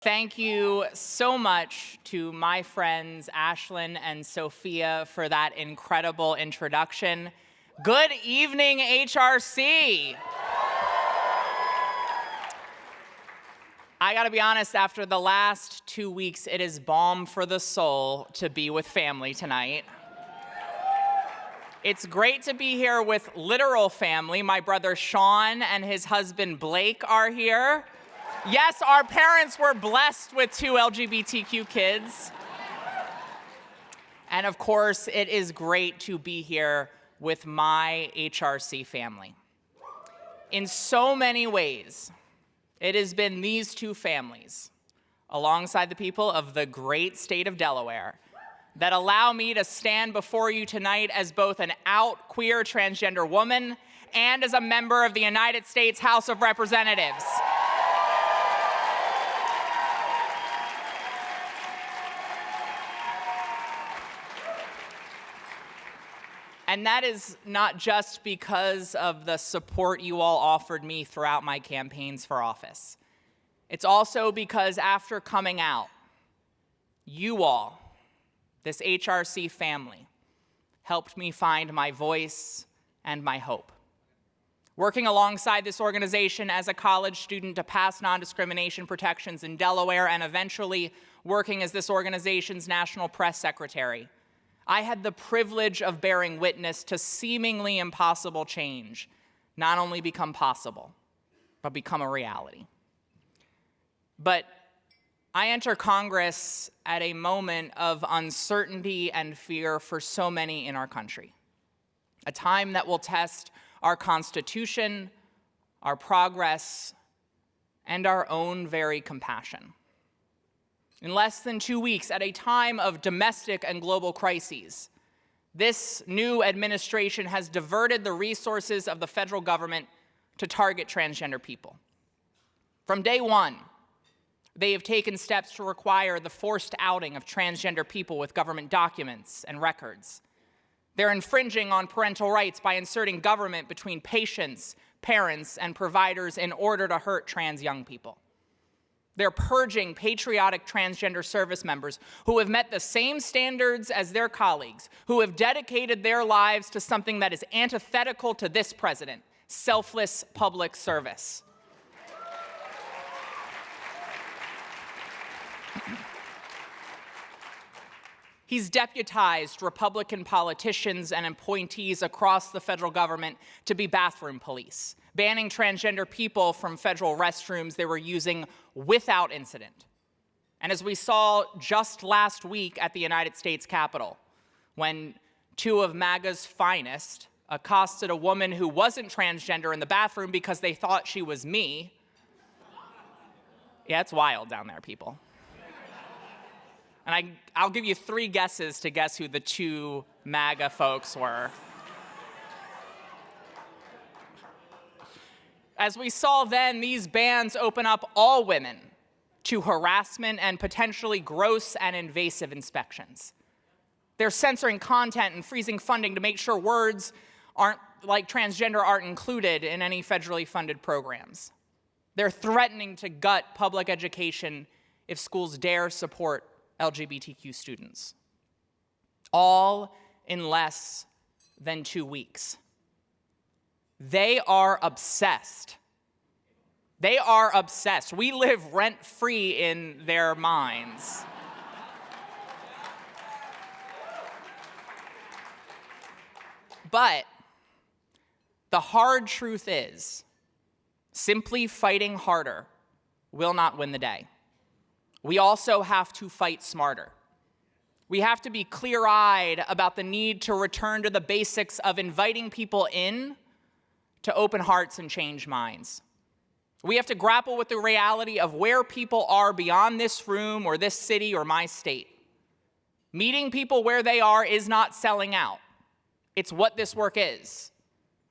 Thank you so much to my friends Ashlyn and Sophia for that incredible introduction. Good evening, HRC. I gotta be honest, after the last 2 weeks, it is balm for the soul to be with family tonight. It's great to be here with literal family. My brother Sean and his husband Blake are here. Yes, our parents were blessed with 2 LGBTQ kids. And of course, it is great to be here with my HRC family. In so many ways, it has been these 2 families, alongside the people of the great state of Delaware, that allow me to stand before you tonight as both an out queer transgender woman and as a member of the United States House of Representatives. And that is not just because of the support you all offered me throughout my campaigns for office. It's also because after coming out, you all, this HRC family, helped me find my voice and my hope. Working alongside this organization as a college student to pass non-discrimination protections in Delaware and eventually working as this organization's national press secretary, I had the privilege of bearing witness to seemingly impossible change not only become possible, but become a reality. But I enter Congress at a moment of uncertainty and fear for so many in our country, a time that will test our Constitution, our progress, and our own very compassion. In less than 2 weeks, at a time of domestic and global crises, this new administration has diverted the resources of the federal government to target transgender people. From day one, they have taken steps to require the forced outing of transgender people with government documents and records. They're infringing on parental rights by inserting government between patients, parents, and providers in order to hurt trans young people. They're purging patriotic transgender service members who have met the same standards as their colleagues, who have dedicated their lives to something that is antithetical to this president: selfless public service. He's deputized Republican politicians and appointees across the federal government to be bathroom police, banning transgender people from federal restrooms they were using without incident. And as we saw just last week at the United States Capitol, when 2 of MAGA's finest accosted a woman who wasn't transgender in the bathroom because they thought she was me. Yeah, it's wild down there, people. And I'll give you 3 guesses to guess who the 2 MAGA folks were. As we saw then, these bans open up all women to harassment and potentially gross and invasive inspections. They're censoring content and freezing funding to make sure words like transgender aren't included in any federally funded programs. They're threatening to gut public education if schools dare support LGBTQ students. All in less than 2 weeks. They are obsessed. They are obsessed. We live rent-free in their minds. But the hard truth is, simply fighting harder will not win the day. We also have to fight smarter. We have to be clear-eyed about the need to return to the basics of inviting people in to open hearts and change minds. We have to grapple with the reality of where people are beyond this room or this city or my state. Meeting people where they are is not selling out. It's what this work is.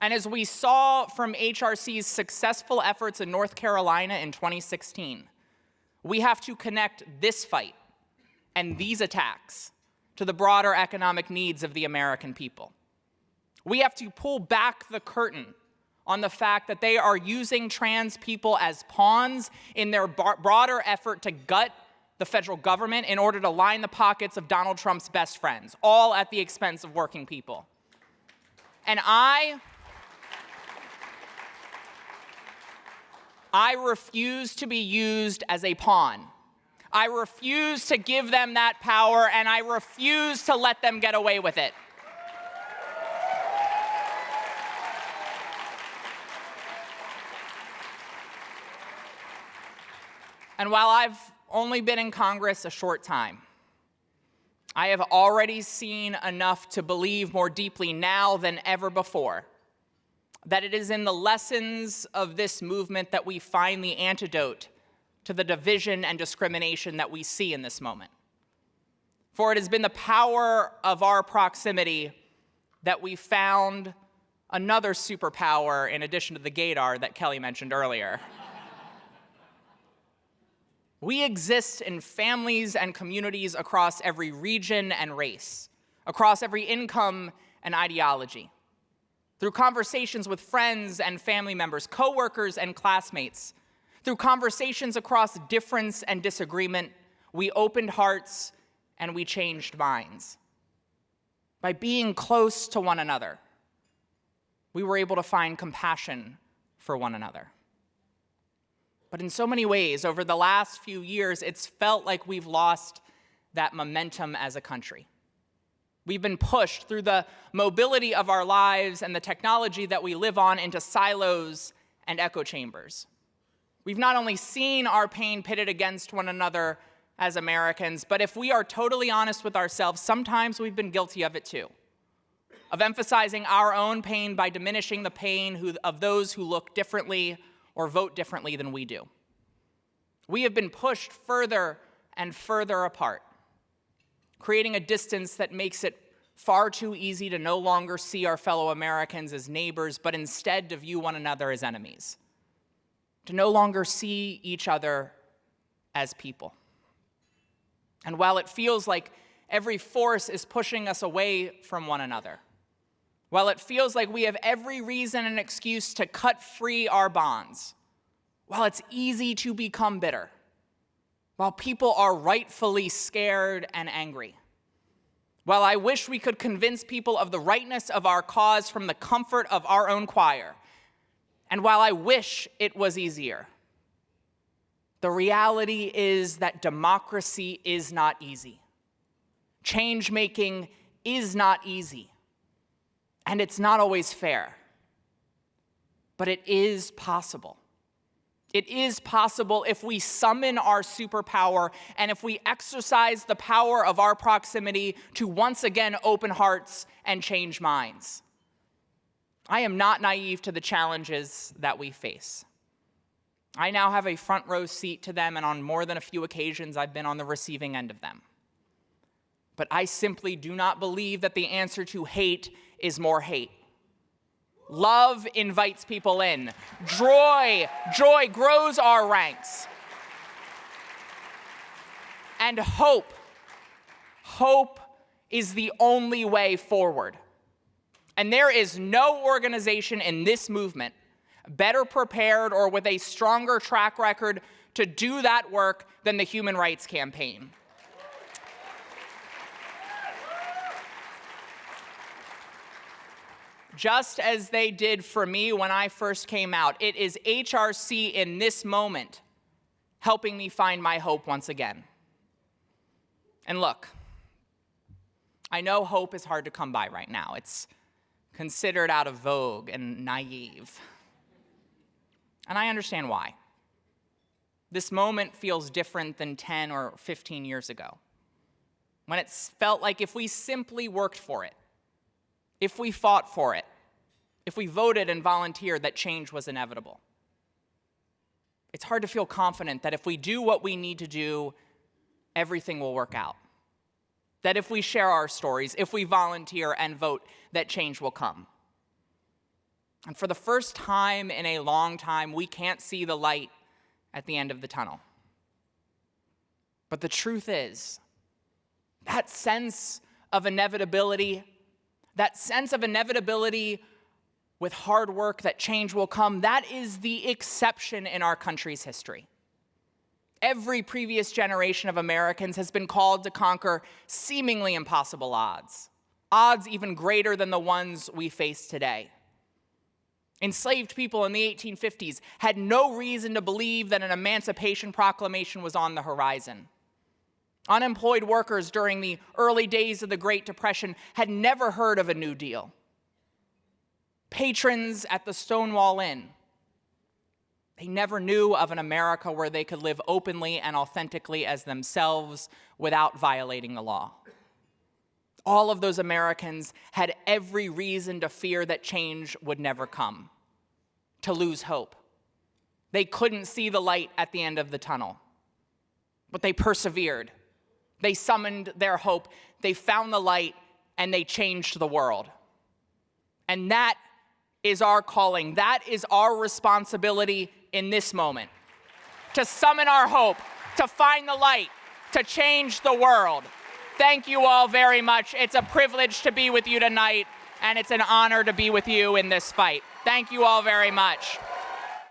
And as we saw from HRC's successful efforts in North Carolina in 2016, we have to connect this fight and these attacks to the broader economic needs of the American people. We have to pull back the curtain on the fact that they are using trans people as pawns in their broader effort to gut the federal government in order to line the pockets of Donald Trump's best friends, all at the expense of working people. And I refuse to be used as a pawn. I refuse to give them that power, and I refuse to let them get away with it. And while I've only been in Congress a short time, I have already seen enough to believe more deeply now than ever before that it is in the lessons of this movement that we find the antidote to the division and discrimination that we see in this moment. For it has been the power of our proximity that we found another superpower in addition to the gaydar that Kelly mentioned earlier. We exist in families and communities across every region and race, across every income and ideology. Through conversations with friends and family members, coworkers and classmates, through conversations across difference and disagreement, we opened hearts and we changed minds. By being close to one another, we were able to find compassion for one another. But in so many ways, over the last few years, it's felt like we've lost that momentum as a country. We've been pushed through the mobility of our lives and the technology that we live on into silos and echo chambers. We've not only seen our pain pitted against one another as Americans, but if we are totally honest with ourselves, sometimes we've been guilty of it too, of emphasizing our own pain by diminishing the pain of those who look differently or vote differently than we do. We have been pushed further and further apart, creating a distance that makes it far too easy to no longer see our fellow Americans as neighbors, but instead to view one another as enemies, to no longer see each other as people. And while it feels like every force is pushing us away from one another, while it feels like we have every reason and excuse to cut free our bonds, while it's easy to become bitter, while people are rightfully scared and angry, while I wish we could convince people of the rightness of our cause from the comfort of our own choir, and while I wish it was easier, the reality is that democracy is not easy. Change-making is not easy. And it's not always fair, but it is possible. It is possible if we summon our superpower and if we exercise the power of our proximity to once again open hearts and change minds. I am not naive to the challenges that we face. I now have a front row seat to them, and on more than a few occasions, I've been on the receiving end of them. But I simply do not believe that the answer to hate is more hate. Love invites people in. Joy grows our ranks. And hope is the only way forward. And there is no organization in this movement better prepared or with a stronger track record to do that work than the Human Rights Campaign. Just as they did for me when I first came out, it is HRC in this moment helping me find my hope once again. And look, I know hope is hard to come by right now. It's considered out of vogue and naive. And I understand why. This moment feels different than 10 or 15 years ago, when it felt like if we simply worked for it, if we fought for it, if we voted and volunteered, that change was inevitable. It's hard to feel confident that if we do what we need to do, everything will work out. That if we share our stories, if we volunteer and vote, that change will come. And for the first time in a long time, we can't see the light at the end of the tunnel. But the truth is, that sense of inevitability with hard work that change will come. That is the exception in our country's history. Every previous generation of Americans has been called to conquer seemingly impossible odds, odds even greater than the ones we face today. Enslaved people in the 1850s had no reason to believe that an Emancipation Proclamation was on the horizon. Unemployed workers during the early days of the Great Depression had never heard of a New Deal. Patrons at the Stonewall Inn, they never knew of an America where they could live openly and authentically as themselves without violating the law. All of those Americans had every reason to fear that change would never come, to lose hope. They couldn't see the light at the end of the tunnel, but they persevered. They summoned their hope, they found the light, and they changed the world. And that is our calling. That is our responsibility in this moment, to summon our hope, to find the light, to change the world. Thank you all very much. It's a privilege to be with you tonight, and it's an honor to be with you in this fight. Thank you all very much.